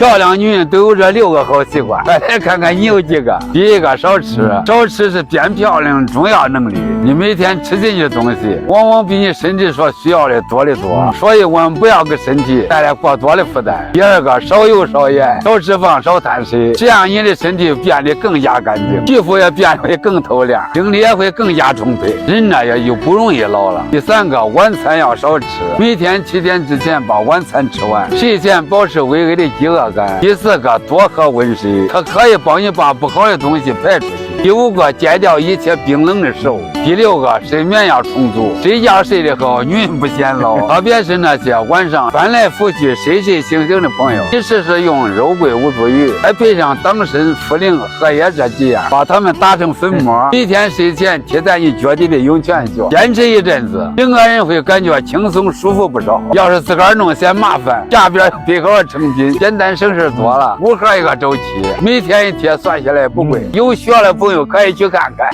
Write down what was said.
漂亮女人都有这6个好习惯，快来看看你有几个。第一个，少吃，少吃是变漂亮的重要能力。你每天吃进去的东西，往往比你身体所需要的多得多，所以我们不要给身体带来过多的负担。第二个，少油少盐，少脂肪少碳水，这样你的身体变得更加干净，皮肤也变得更透亮，精力也会更加充沛，人呢也就不容易老了。第三个，晚餐要少吃，每天7点之前把晚餐吃完，睡前保持微微的饥饿感。第四个，多喝温水，它可以帮你把不好的东西排出去。第5个，戒掉一切冰冷的食物。第6个，睡眠要充足，睡觉睡得好，女人不显老。特别是那些晚上翻来覆去睡睡醒醒的朋友，你试试用肉桂无茱萸，再配上党参、茯苓、荷叶这几样，把它们打成粉末，每天睡前贴在你脚底的涌泉穴，坚持一阵子，整个人会感觉轻松舒服不少。要是自个儿弄嫌麻烦，下边备好成品，简单省事多了，5盒一个周期，每天一贴算下来不贵，有需要的朋友可以去看看。